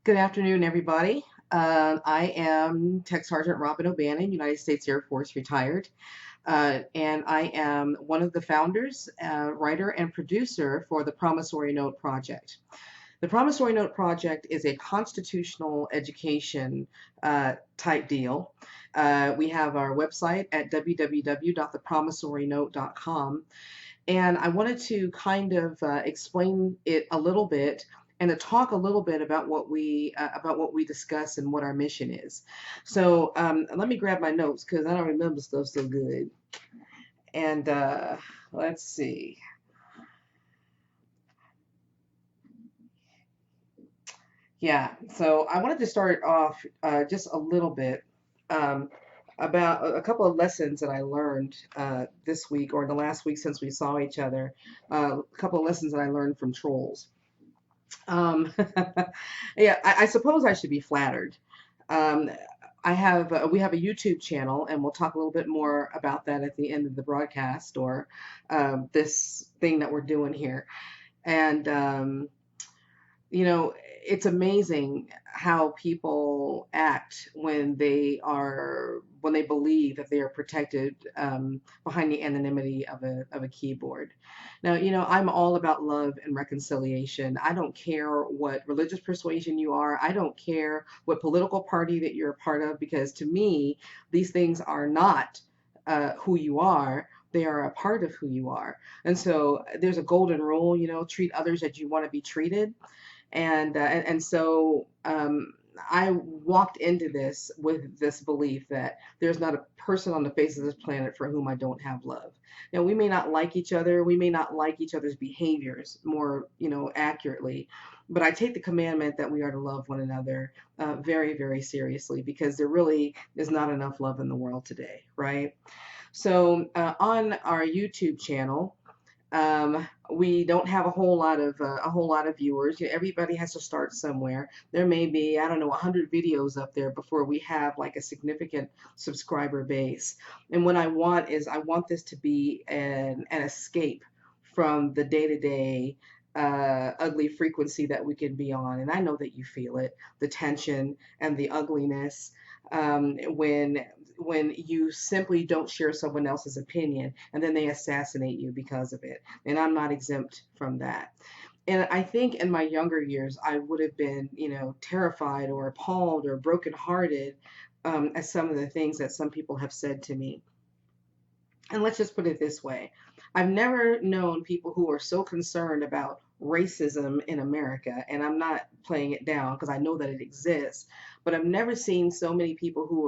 Good afternoon, everybody. I am Tech Sergeant Robin O'Bannon, United States Air Force retired, and I am one of the founders, writer, and producer for the Promissory Note Project. The Promissory Note Project is a constitutional education type deal. We have our website at www.thepromissorynote.com, and I wanted to kind of explain it a little bit and to talk a little bit about what we discuss and what our mission is. So let me grab my notes because I don't remember stuff so good. And let's see. Yeah, so I wanted to start off just a little bit um, about a couple of lessons that I learned this week or the last week since we saw each other. A couple of lessons that I learned from trolls. Um, yeah, I suppose I should be flattered. Um, we have a YouTube channel, and we'll talk a little bit more about that at the end of the broadcast or this thing that we're doing here. And it's amazing how people act when they believe that they are protected behind the anonymity of a keyboard. Now, I'm all about love and reconciliation. I don't care what religious persuasion you are. I don't care what political party that you're a part of, because to me, these things are not who you are. They are a part of who you are. And so there's a golden rule, treat others as you want to be treated. And so I walked into this with this belief that there's not a person on the face of this planet for whom I don't have love. Now, we may not like each other, we may not like each other's behaviors more, accurately, but I take the commandment that we are to love one another very, very seriously, because there really is not enough love in the world today, right? So on our YouTube channel, we don't have a whole lot of viewers. Everybody has to start somewhere. There may be, I don't know, 100 videos up there before we have like a significant subscriber base. And what I want is I want this to be an escape from the day-to-day ugly frequency that we can be on. And I know that you feel it, the tension and the ugliness, when you simply don't share someone else's opinion and then they assassinate you because of it. And I'm not exempt from that. And I think in my younger years, I would have been, terrified or appalled or brokenhearted at some of the things that some people have said to me. And let's just put it this way. I've never known people who are so concerned about racism in America, and I'm not playing it down because I know that it exists, but I've never seen so many people who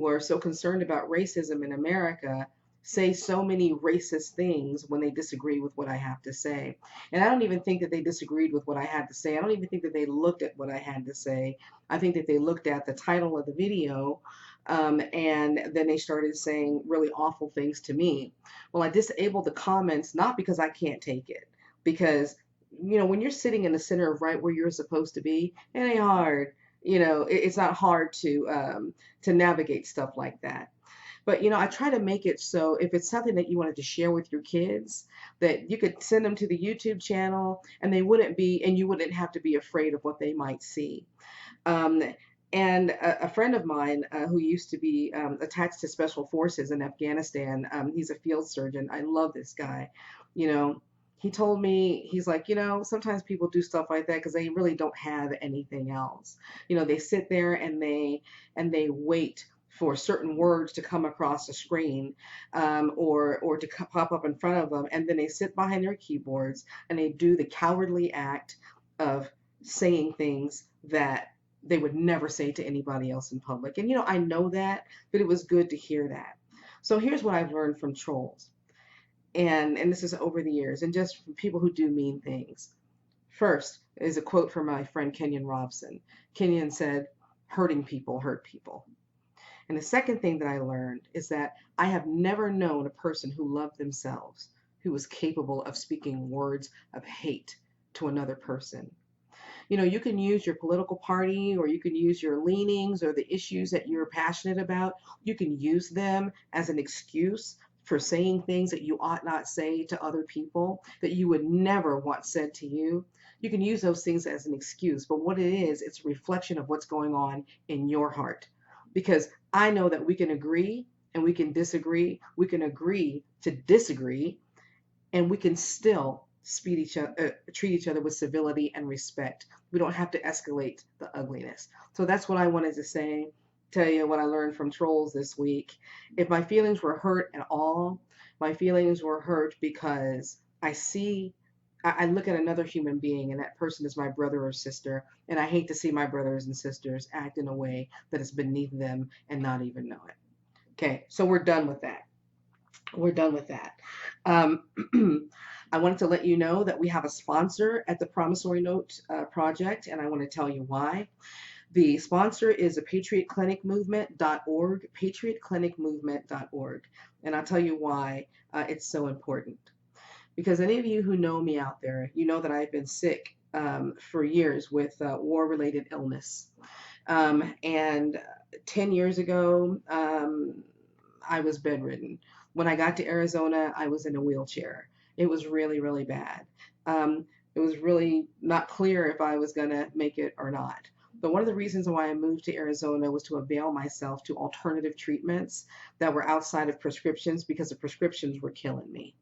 are so concerned about racism in America say so many racist things when they disagree with what I have to say. And I don't even think that they disagreed with what I had to say. I don't even think that they looked at what I had to say. I think that they looked at the title of the video, and then they started saying really awful things to me. Well, I disabled the comments not because I can't take it, because when you're sitting in the center of right where you're supposed to be, it ain't hard. It's not hard to navigate stuff like that. But I try to make it so if it's something that you wanted to share with your kids, that you could send them to the YouTube channel, and you wouldn't have to be afraid of what they might see. Um, and a friend of mine who used to be attached to special forces in Afghanistan, he's a field surgeon. I love this guy. You know, he told me, he's like, sometimes people do stuff like that because they really don't have anything else. They sit there and they wait for certain words to come across the screen, or to pop up in front of them, and then they sit behind their keyboards and they do the cowardly act of saying things that they would never say to anybody else in public. And I know that, but it was good to hear that. So here's what I've learned from trolls, and this is over the years, and just from people who do mean things. First is a quote from my friend Kenyon Robson. Kenyon said, "Hurting people hurt people." And the second thing that I learned is that I have never known a person who loved themselves who was capable of speaking words of hate to another person. You can use your political party, or you can use your leanings or the issues that you're passionate about. You can use them as an excuse for saying things that you ought not say to other people, that you would never want said to you, you can use those things as an excuse. But what it is, it's a reflection of what's going on in your heart. Because I know that we can agree and we can disagree. We can agree to disagree, and we can still treat each other with civility and respect. We don't have to escalate the ugliness. So that's what I wanted to say. Tell you what I learned from trolls this week. If my feelings were hurt at all, my feelings were hurt because I look at another human being, and that person is my brother or sister, and I hate to see my brothers and sisters act in a way that is beneath them and not even know it. Okay, so we're done with that. We're done with that. Um, I wanted to let you know that we have a sponsor at the Promissory Note project, and I want to tell you why. The sponsor is a patriotclinicmovement.org, patriotclinicmovement.org, and I'll tell you why it's so important. Because any of you who know me out there, you know that I've been sick for years with war-related illness. And 10 years ago, I was bedridden. When I got to Arizona, I was in a wheelchair. It was really, really bad. It was really not clear if I was going to make it or not. But one of the reasons why I moved to Arizona was to avail myself to alternative treatments that were outside of prescriptions, because the prescriptions were killing me.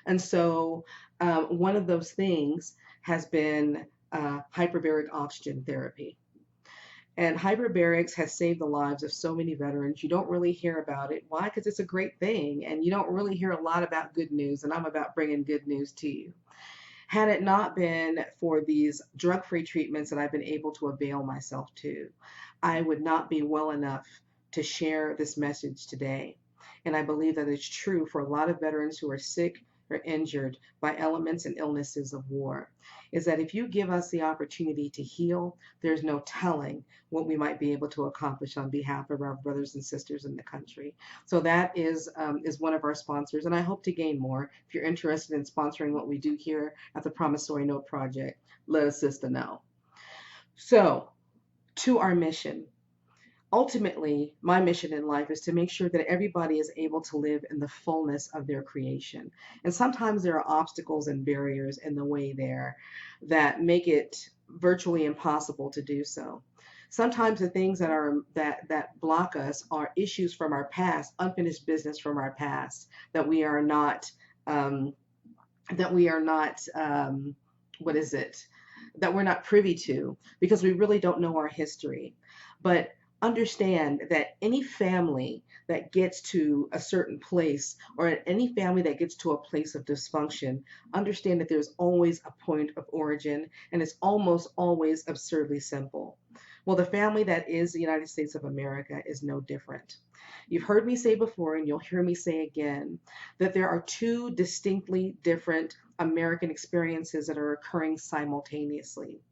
And so one of those things has been hyperbaric oxygen therapy. And hyperbarics has saved the lives of so many veterans. You don't really hear about it. Why? Because it's a great thing. And you don't really hear a lot about good news. And I'm about bringing good news to you. Had it not been for these drug-free treatments that I've been able to avail myself to, I would not be well enough to share this message today. And I believe that it's true for a lot of veterans who are sick or injured by elements and illnesses of war, is that if you give us the opportunity to heal, there's no telling what we might be able to accomplish on behalf of our brothers and sisters in the country. So that is one of our sponsors, and I hope to gain more. If you're interested in sponsoring what we do here at the Promissory Note Project, let us sister know. So, to our mission. Ultimately, my mission in life is to make sure that everybody is able to live in the fullness of their creation. And sometimes there are obstacles and barriers in the way there that make it virtually impossible to do so. Sometimes the things that block us are issues from our past, unfinished business from our past that we are not um, what is it? That we're not privy to, because we really don't know our history. But understand that any family that gets to a certain place, or any family that gets to a place of dysfunction, understand that there's always a point of origin, and it's almost always absurdly simple. Well, the family that is the United States of America is no different. You've heard me say before, and you'll hear me say again, that there are two distinctly different American experiences that are occurring simultaneously.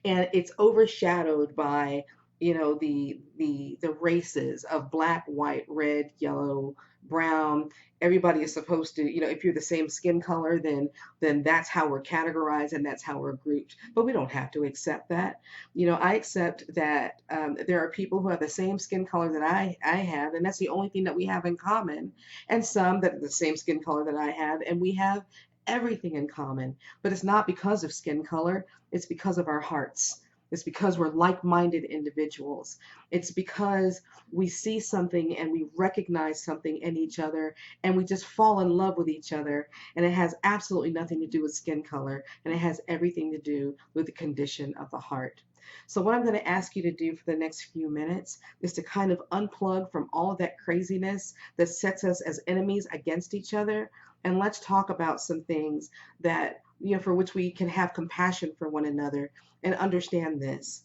And it's overshadowed by, the races of black, white, red, yellow, brown. Everybody is supposed to, if you're the same skin color, then that's how we're categorized and that's how we're grouped. But we don't have to accept that. I accept that there are people who have the same skin color that I have, and that's the only thing that we have in common. And some that are the same skin color that I have, and we have everything in common. But it's not because of skin color, it's because of our hearts. It's because we're like-minded individuals. It's because we see something and we recognize something in each other, and we just fall in love with each other. And it has absolutely nothing to do with skin color, and it has everything to do with the condition of the heart. So what I'm going to ask you to do for the next few minutes is to kind of unplug from all of that craziness that sets us as enemies against each other. And let's talk about some things that, for which we can have compassion for one another, and understand this.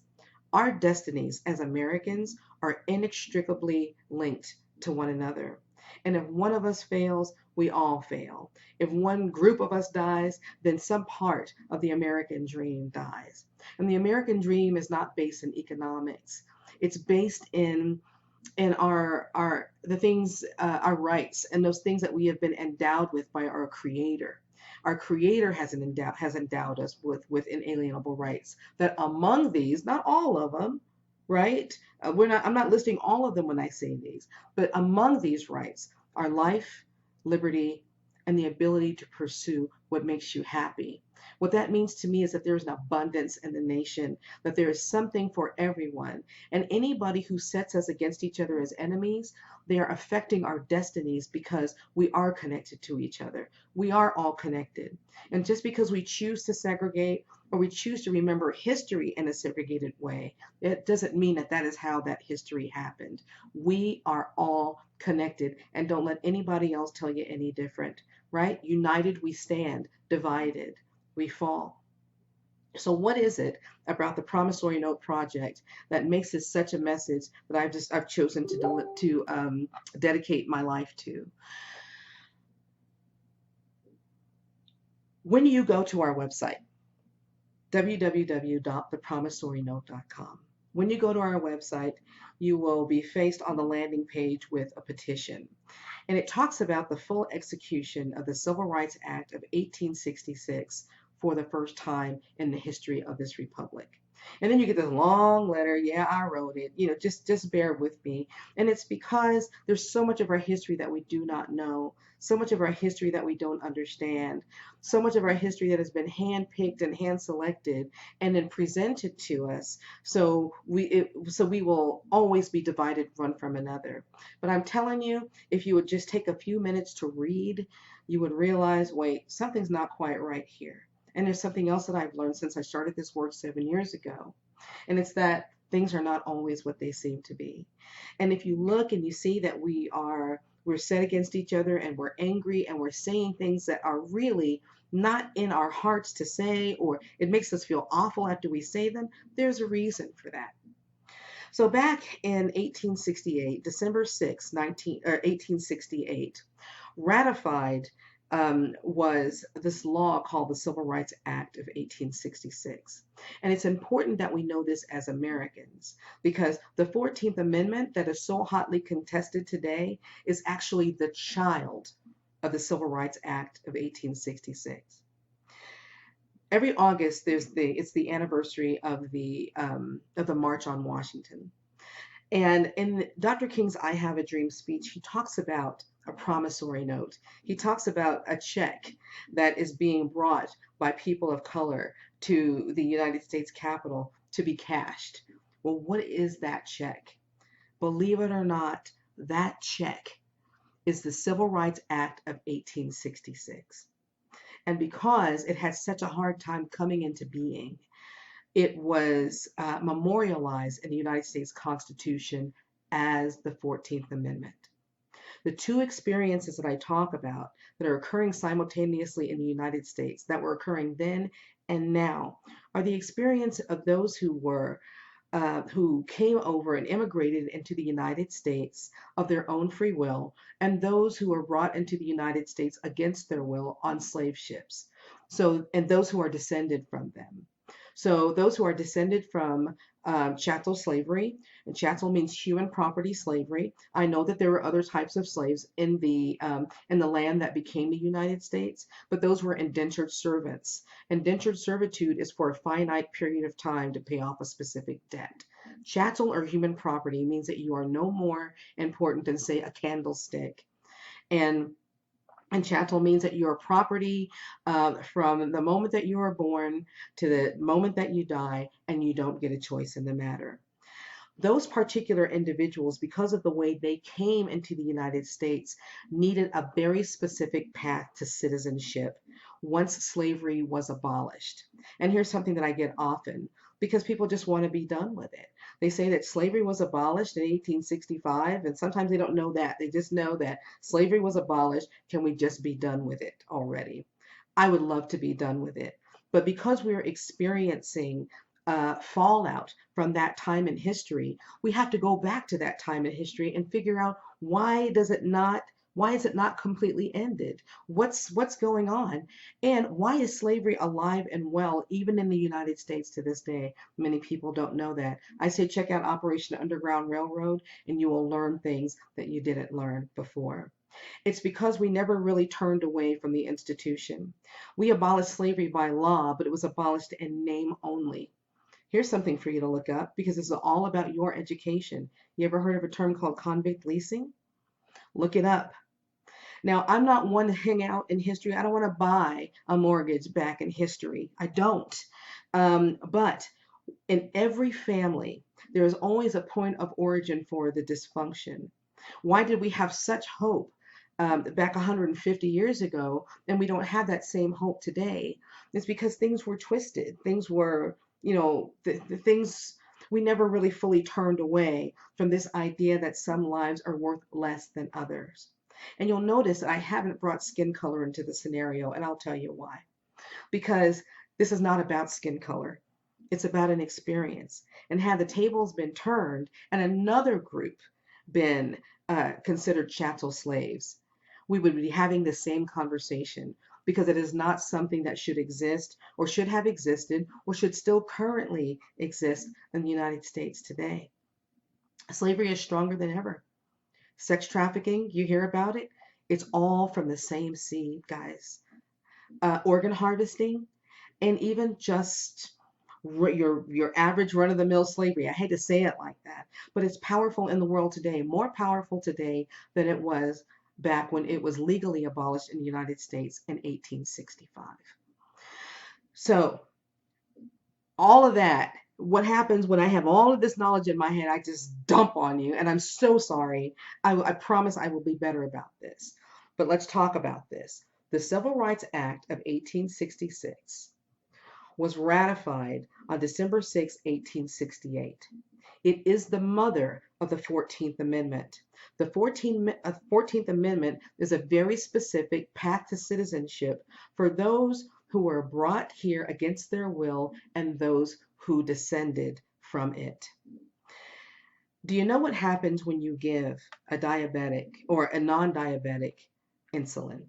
Our destinies as Americans are inextricably linked to one another. And if one of us fails, we all fail. If one group of us dies, then some part of the American dream dies. And the American dream is not based in economics. It's based in our rights, and those things that we have been endowed with by our Creator. Our Creator has endowed us with inalienable rights. That among these, not all of them, right? I'm not listing all of them when I say these, but among these rights are life, liberty, and the ability to pursue what makes you happy. What that means to me is that there's an abundance in the nation, that there is something for everyone. And anybody who sets us against each other as enemies, they are affecting our destinies because we are connected to each other. We are all connected. And just because we choose to segregate or we choose to remember history in a segregated way, it doesn't mean that that is how that history happened. We are all connected, and don't let anybody else tell you any different, right? United we stand, divided we fall. So what is it about the Promissory Note project that makes this such a message that I've chosen to dedicate my life to? When you go to our website, www.thepromissorynote.com, when you go to our website, you will be faced on the landing page with a petition. And it talks about the full execution of the Civil Rights Act of 1866 for the first time in the history of this republic. And then you get this long letter. Yeah, I wrote it. Just bear with me. And it's because there's so much of our history that we do not know, so much of our history that we don't understand, so much of our history that has been handpicked and hand selected and then presented to us. So we will always be divided one from another. But I'm telling you, if you would just take a few minutes to read, you would realize, wait, something's not quite right here. And there's something else that I've learned since I started this work 7 years ago. And it's that things are not always what they seem to be. And if you look and you see that we're set against each other and we're angry and we're saying things that are really not in our hearts to say, or it makes us feel awful after we say them, there's a reason for that. So back in 1868, December 6, 1868, ratified was this law called the Civil Rights Act of 1866. And it's important that we know this as Americans, because the 14th Amendment that is so hotly contested today is actually the child of the Civil Rights Act of 1866. Every August, it's the anniversary of the March on Washington. And in Dr. King's I Have a Dream speech, he talks about a promissory note. He talks about a check that is being brought by people of color to the United States Capitol to be cashed. Well, what is that check? Believe it or not, that check is the Civil Rights Act of 1866. And because it had such a hard time coming into being, it was memorialized in the United States Constitution as the 14th Amendment. The two experiences that I talk about that are occurring simultaneously in the United States, that were occurring then and now, are the experience of those who came over and immigrated into the United States of their own free will, and those who were brought into the United States against their will on slave ships. And those who are descended from them. So those who are descended from chattel slavery, and chattel means human property slavery. I know that there were other types of slaves in the land that became the United States, but those were indentured servants. Indentured servitude is for a finite period of time to pay off a specific debt. Chattel or human property means that you are no more important than, say, a candlestick. And chattel means that you are property from the moment that you are born to the moment that you die, and you don't get a choice in the matter. Those particular individuals, because of the way they came into the United States, needed a very specific path to citizenship once slavery was abolished. And here's something that I get often, because people just want to be done with it. They say that slavery was abolished in 1865, and sometimes they don't know that. They just know that slavery was abolished. Can we just be done with it already? I would love to be done with it. But because we're experiencing fallout from that time in history, we have to go back to that time in history and figure out why is it not completely ended? What's going on? And why is slavery alive and well even in the United States to this day? Many people don't know that. I say check out Operation Underground Railroad and you will learn things that you didn't learn before. It's because we never really turned away from the institution. We abolished slavery by law, but it was abolished in name only. Here's something for you to look up, because this is all about your education. You ever heard of a term called convict leasing? Look it up. Now, I'm not one to hang out in history. I don't want to buy a mortgage back in history. I don't. But in every family, there is always a point of origin for the dysfunction. Why did we have such hope back 150 years ago, and we don't have that same hope today? It's because things were twisted. Things were, the things we never really fully turned away from this idea that some lives are worth less than others. And you'll notice that I haven't brought skin color into the scenario, and I'll tell you why. Because this is not about skin color. It's about an experience. And had the tables been turned and another group been considered chattel slaves, we would be having the same conversation because it is not something that should exist or should have existed or should still currently exist in the United States today. Slavery is stronger than ever. Sex trafficking, you hear about it, it's all from the same seed, guys. Organ harvesting, and even just your average run-of-the-mill slavery. I hate to say it like that, but it's powerful in the world today, more powerful today than it was back when it was legally abolished in the United States in 1865. So all of that, what happens when I have all of this knowledge in my head, I just dump on you, and I'm so sorry. I promise I will be better about this. But let's talk about this. The Civil Rights Act of 1866 was ratified on December 6, 1868. It is the mother of the 14th Amendment. The 14th Amendment is a very specific path to citizenship for those who were brought here against their will and those who descended from it. Do you know what happens when you give a diabetic or a non-diabetic insulin?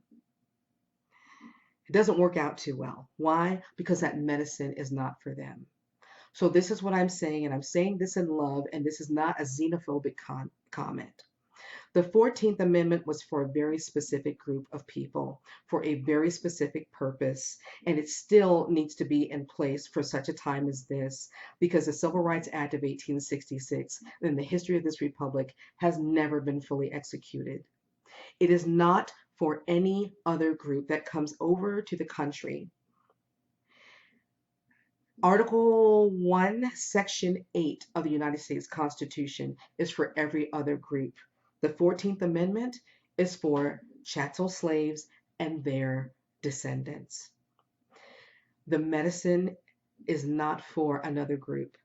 It doesn't work out too well. Why? Because that medicine is not for them. So this is what I'm saying, and I'm saying this in love, and this is not a xenophobic comment. The 14th Amendment was for a very specific group of people, for a very specific purpose, and it still needs to be in place for such a time as this, because the Civil Rights Act of 1866, in the history of this republic, has never been fully executed. It is not for any other group that comes over to the country. Article 1, Section 8 of the United States Constitution is for every other group. The 14th Amendment is for chattel slaves and their descendants. The medicine is not for another group.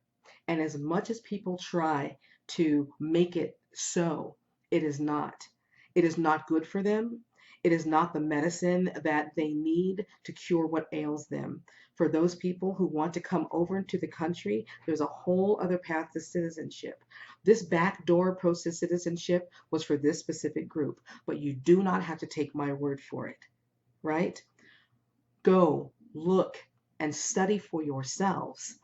And as much as people try to make it so, it is not. It is not good for them. It is not the medicine that they need to cure what ails them. For those people who want to come over into the country, there's a whole other path to citizenship. This backdoor process citizenship was for this specific group, but you do not have to take my word for it, right? Go, look, and study for yourselves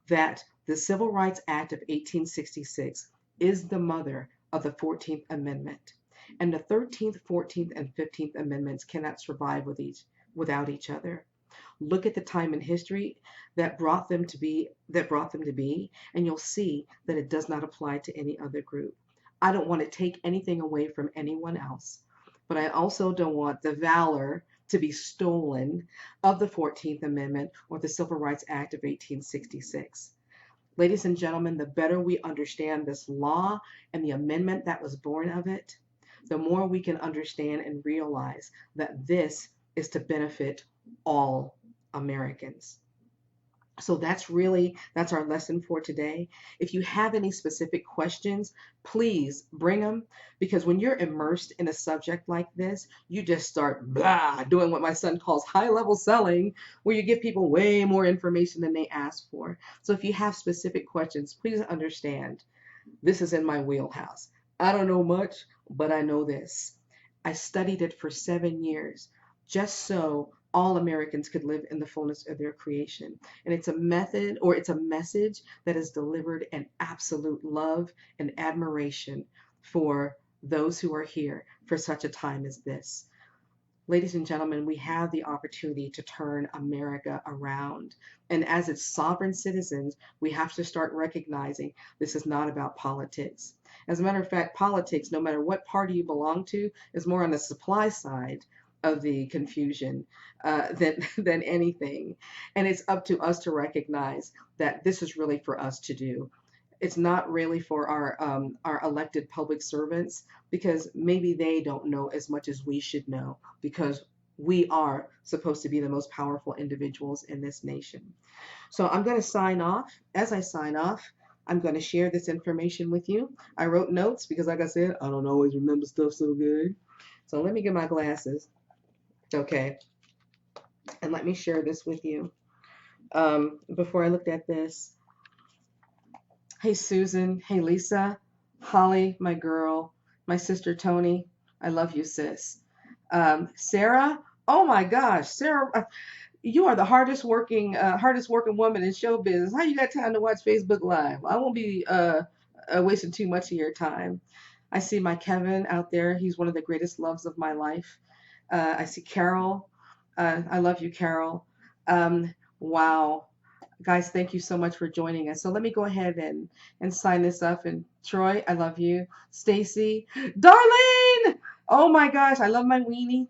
that the Civil Rights Act of 1866 is the mother of the 14th Amendment. And the 13th, 14th, and 15th Amendments cannot survive without each other. Look at the time in history that brought them to be, and you'll see that it does not apply to any other group. I don't want to take anything away from anyone else, but I also don't want the valor to be stolen of the 14th Amendment or the Civil Rights Act of 1866. Ladies and gentlemen, the better we understand this law and the amendment that was born of it, the more we can understand and realize that this is to benefit all Americans. So that's our lesson for today. If you have any specific questions, please bring them, because when you're immersed in a subject like this, you just start blah, doing what my son calls high-level selling, where you give people way more information than they ask for. So if you have specific questions, please understand this is in my wheelhouse. I don't know much, but I know this. I studied it for 7 years just so all Americans could live in the fullness of their creation. And it's a method, or it's a message that is delivered in absolute love and admiration for those who are here for such a time as this. Ladies and gentlemen, we have the opportunity to turn America around. And as its sovereign citizens, we have to start recognizing this is not about politics. As a matter of fact, politics, no matter what party you belong to, is more on the supply side of the confusion than anything. And it's up to us to recognize that this is really for us to do. It's not really for our elected public servants, because maybe they don't know as much as we should know, because we are supposed to be the most powerful individuals in this nation. So I'm going to sign off. As I sign off, I'm going to share this information with you. I wrote notes because, like I said, I don't always remember stuff so good. So let me get my glasses. Okay. And let me share this with you. Before I looked at this, hey, Susan. Hey, Lisa. Holly, my girl. My sister, Tony. I love you, sis. Sarah. Oh my gosh, Sarah, you are the hardest working woman in show business. How you got time to watch Facebook Live? I won't be wasting too much of your time. I see my Kevin out there. He's one of the greatest loves of my life. I see Carol. I love you, Carol. Wow. Guys, thank you so much for joining us. So let me go ahead and sign this up. And Troy, I love you. Stacy, Darlene. Oh my gosh, I love my weenie.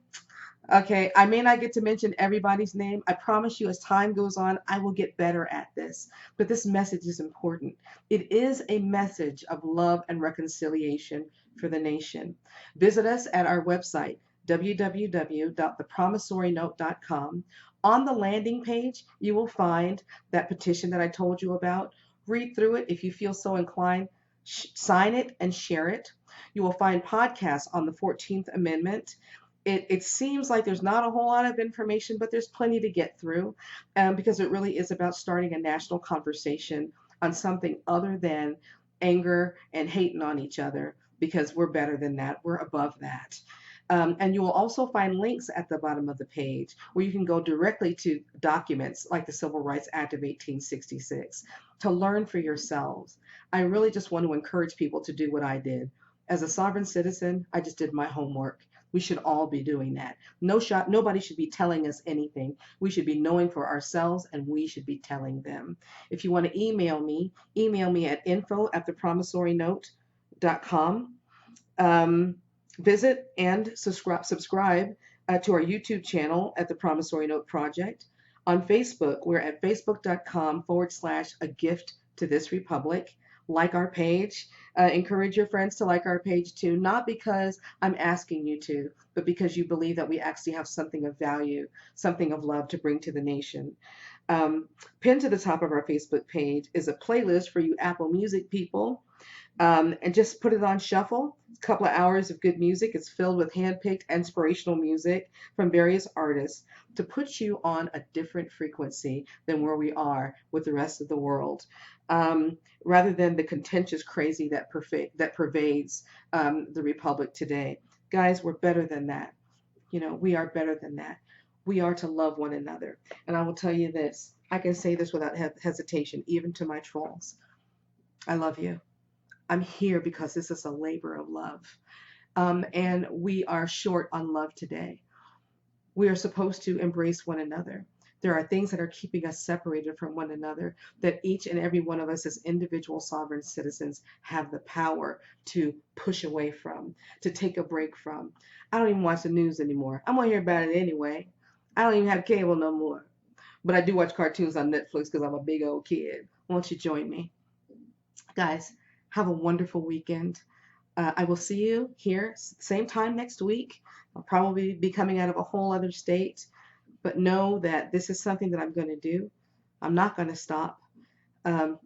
Okay, I may not get to mention everybody's name. I promise you, as time goes on, I will get better at this. But this message is important. It is a message of love and reconciliation for the nation. Visit us at our website, www.thepromissorynote.com. On the landing page, you will find that petition that I told you about. Read through it. If you feel so inclined, sign it and share it. You will find podcasts on the 14th Amendment. It seems like there's not a whole lot of information, but there's plenty to get through, because it really is about starting a national conversation on something other than anger and hating on each other, because we're better than that. We're above that. And you will also find links at the bottom of the page where you can go directly to documents like the Civil Rights Act of 1866 to learn for yourselves. I really just want to encourage people to do what I did. As a sovereign citizen, I just did my homework. We should all be doing that. Nobody should be telling us anything. We should be knowing for ourselves, and we should be telling them. If you want to email me at info@thepromissorynote.com. Visit and subscribe to our YouTube channel at the Promissory Note Project. On Facebook, we're at facebook.com/a gift to this republic. Like our page. Encourage your friends to like our page too, not because I'm asking you to, but because you believe that we actually have something of value, something of love to bring to the nation. Pinned to the top of our Facebook page is a playlist for you Apple Music people. And just put it on shuffle. A couple of hours of good music. It's filled with hand-picked inspirational music from various artists to put you on a different frequency than where we are with the rest of the world. Rather than the contentious crazy that pervades the Republic today. Guys, we're better than that. We are better than that. We are to love one another. And I will tell you this. I can say this without hesitation, even to my trolls. I love you. I'm here because this is a labor of love. And we are short on love today. We are supposed to embrace one another. There are things that are keeping us separated from one another that each and every one of us as individual sovereign citizens have the power to push away from, to take a break from. I don't even watch the news anymore. I'm going to hear about it anyway. I don't even have cable no more. But I do watch cartoons on Netflix because I'm a big old kid. Won't you join me? Guys, have a wonderful weekend. I will see you here same time next week. I'll probably be coming out of a whole other state, but know that this is something that I'm going to do. I'm not going to stop,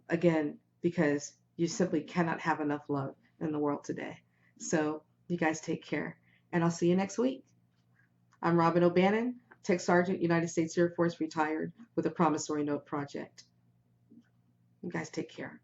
again, because you simply cannot have enough love in the world today. So you guys take care, and I'll see you next week. I'm Robin O'Bannon, Tech Sergeant, United States Air Force, retired with the Promissory Note Project. You guys take care.